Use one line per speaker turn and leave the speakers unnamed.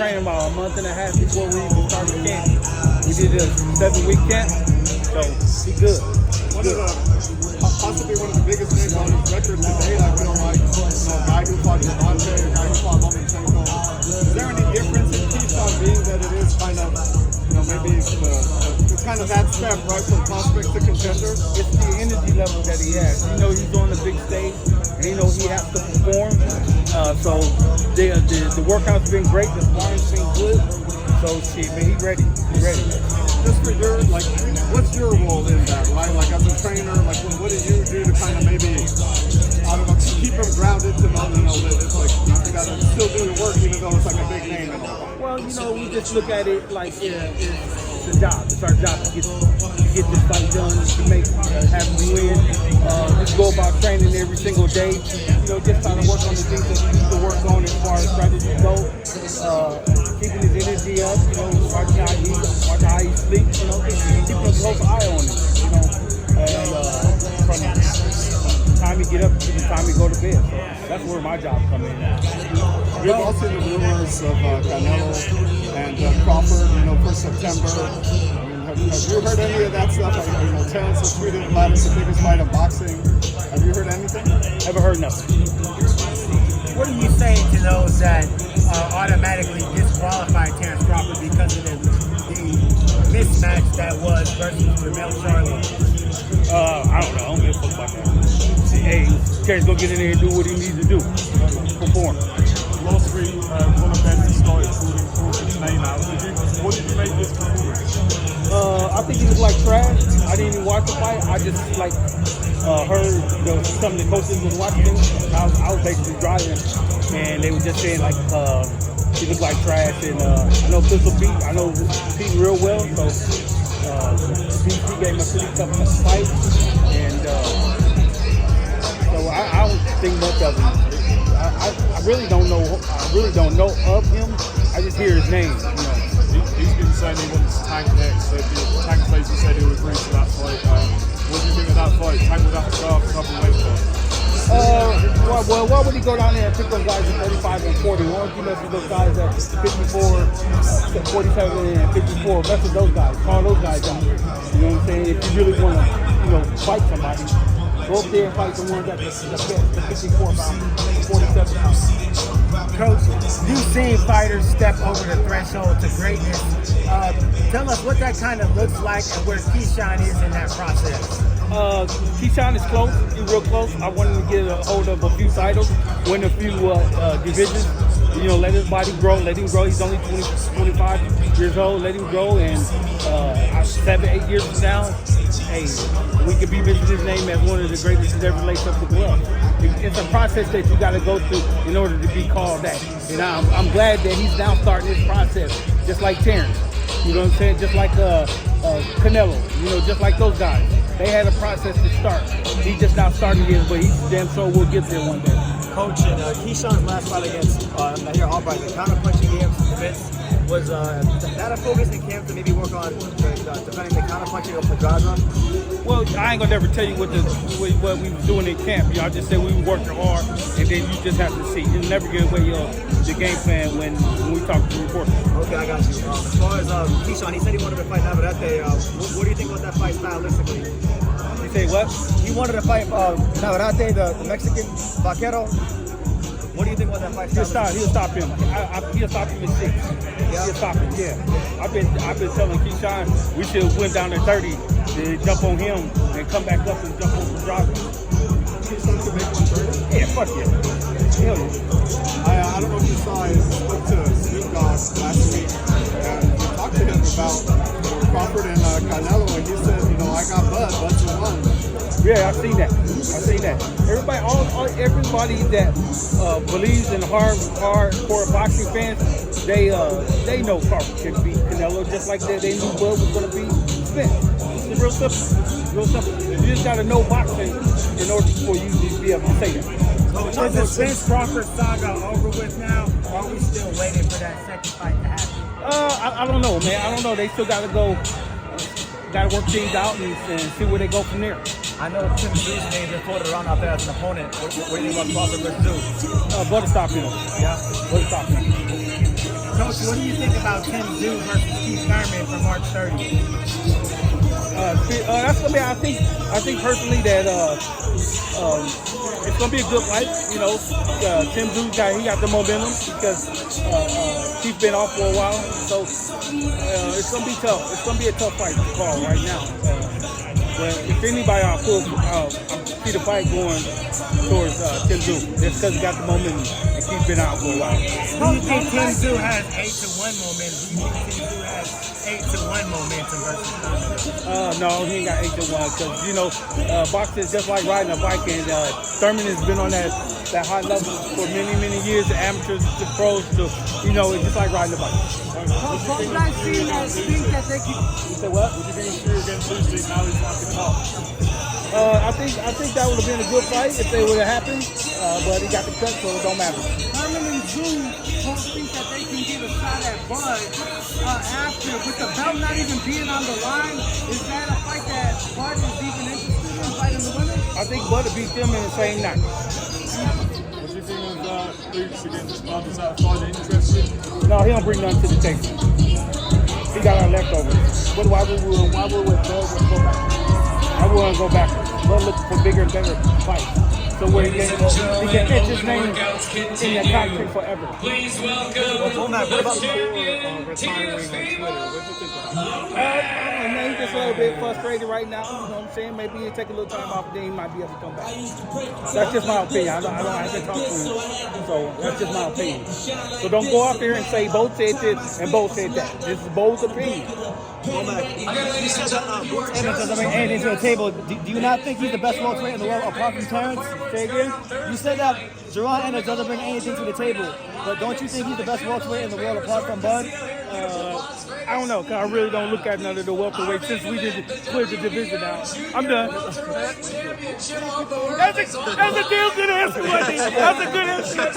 training about a month and a half before we even started camp. We did a 7-week camp, so he good.
Possibly one of the biggest names on his record today. I feel like, a guy who fought Devontae, a guy who fought Lomachenko. Is there any difference in Keyshawn being that it is kind of, maybe it's kind of that step, right, from prospect to contender?
It's the energy level that he has. He's on the big stage, and he has to perform. So the workout's been great. The sparring's been good. So he's ready. He's ready.
Just for your, what's your role in that, right? Like, as a trainer, what do you do to kind of maybe, I don't know, keep him grounded to know, that it's like, you gotta still do the work even though it's like a big name and all that?
Well, we just look at it like it's a job. It's our job to get this fight done, to have him win. Just go about training every single day. Just trying to work on the things that we need to work on as far as strategy go. Keeping his energy up, watching how he eats, watching how he sleeps, keeping a close eye on him, and from the time he get up to the time he go to bed. So that's where my job comes in.
We've all seen the rumors of Canelo and Crawford, for September. Have you heard any of that stuff? Terrence has tweeted about it's the biggest fight of boxing. Have you heard anything?
Haven't heard nothing.
What are you saying to those that automatically disqualify Terrence Crawford because of the mismatch that was versus Jamel Charlo?
I don't know. I don't give a fuck about that. Hey, Terrence, go get in there and do what he needs to do. Perform.
Wall Street, one of them started calling his name out. What did you make this performance?
I think he looked like trash. I didn't even watch the fight. I just heard some of the coaches was watching him. I was basically driving, and they were just saying he looked like trash. And I know Pistol beat. I know Pete real well, so he gave him a pretty tough fight. And so I don't think much of him. I really don't know. I really don't know of him. I just hear his name.
He's been saying he wants Tank next. Tank basically said he would agree to that fight. What do you think of that fight? Tank would have to start a couple of weight cuts.
Well, why would he go down there and pick those guys at 35 and 40? Why don't you mess with those guys at 54, 47 and 54? Mess with those guys. Call those guys out. You know what I'm saying? If you really want to, fight somebody, go up there and fight the ones at the 54 pounds, 47 pounds.
Coach, you've seen fighters step over the threshold to greatness. Tell us what that kind of looks like and where Keyshawn is in that process.
Keyshawn is close. He's real close. I want him to get a hold of a few titles, win a few divisions. Let his body grow. Let him grow. He's only 25 years old. Let him grow. And 7-8 years from now, hey, we could be mentioning his name as one of the greatest to ever lace up the glove. It's a process that you got to go through in order to be called that. And I'm glad that he's now starting this process, just like Terrence. You know what I'm saying? Just like Canelo. Just like those guys. They had a process to start. He just now starting his, but he's damn sure will get there one day.
Coach, and Keyshawn's last fight against Nahir Albright, the counter-punching game fits. Was that a focus in camp to maybe work on defending the counter-punching of Pedraza?
Well, I ain't gonna never tell you what we was doing in camp. I just said we were working hard, and then you just have to see. You'll never get away the game plan when we talk to reporters.
Okay, I got you. As far as Keyshawn, he said he wanted to fight Navarrete. What do you think about that fight stylistically?
You say what?
He wanted to fight Navarrete, the Mexican vaquero. What do you think about that fight?
He'll stop him. He'll stop him in 6. Yeah. He'll stop him. Yeah. I've been telling Keyshawn we should have went down to 30 to jump on him and come back up and jump on Pedraza.
Keyshawn could make 130?
Yeah, fuck yeah. Hell yeah.
I don't know if you saw his spoke to Snoop Dogg last week and we talked to him about Crawford and Canelo, and he said, I got Bud's alone.
Yeah, I've seen that. Everybody that believes in hardcore boxing fans, they know Crawford can beat Canelo just like they knew Bud was going to beat Spence. It's real simple. Real simple. You just got to know boxing in order for you to be able to say that.
Is the Spence Crawford saga over with now, or are we still waiting for that second fight to happen?
I don't know, man. I don't know. They still got to go. Got to work things out and see where they go from there.
I know Tim Tszyu's name been floated around out there as an opponent. What do you think about Crawford versus Tszyu?
Butter stop him.
Yeah.
Butter stop him.
Coach, what do you think about Tszyu versus Keith Thurman for March 30th?
That's gonna be. I think personally that it's gonna be a good fight. You know, Tszyu got the momentum because he's been off for a while, so it's gonna be tough. It's gonna be a tough fight to call right now. But if anybody I see the fight going towards Tszyu, just because he got the momentum and he's been out for a while.
Do you think Tszyu has 8-1 momentum? Do you think Tszyu has 8-1 momentum versus Thurman?
No, he ain't got 8-1 because you know boxing is just like riding a bike, and Thurman has been on that high level for many years, the amateurs to pros to it's just like riding a bike.
Both guys think that they can.
You say what?
Would you think Tszyu against Lucy now he's not the top?
I think that would have been a good fight if they would have happened, but he got the cut, so it don't matter.
Thurman and Tszyu both think that they can get a shot at Bud after, with the belt not even being on the line. Is that a fight that Bud is even interested in fighting the winner?
I think Bud will beat them in the same night.
What do you think of Luke's against Bud? Is that a fight that interests you?
No, he don't bring nothing to the table. He got our leftovers. But why would we go back? I wouldn't go back. Bud looking for bigger and better fights. So where he can catch his name in the cockpit forever.
Please welcome
BoMac, what about
champion,
Retiring on Twitter. What do you think about
Man, he's just a little bit frustrated right now. You know what I'm saying? Maybe he'll take a little time off, and then he might be able to come back. That's just my opinion. I don't have to talk to him, so that's just my opinion. So don't go out there and say both said this and both said that. This is both opinion.
BoMac, you said that Brooks Evans doesn't bring anything to the table. Do you not think he's the best welterweight in the world apart from Terrence?
Say again?
You said that Jerron Ennis doesn't bring anything to the table, but don't you think he's the best welterweight in the world apart from Bud?
I don't know, because I really don't look at none of the welterweights since we did clear the division out. I'm done. That's a damn good answer, buddy. That's a good answer.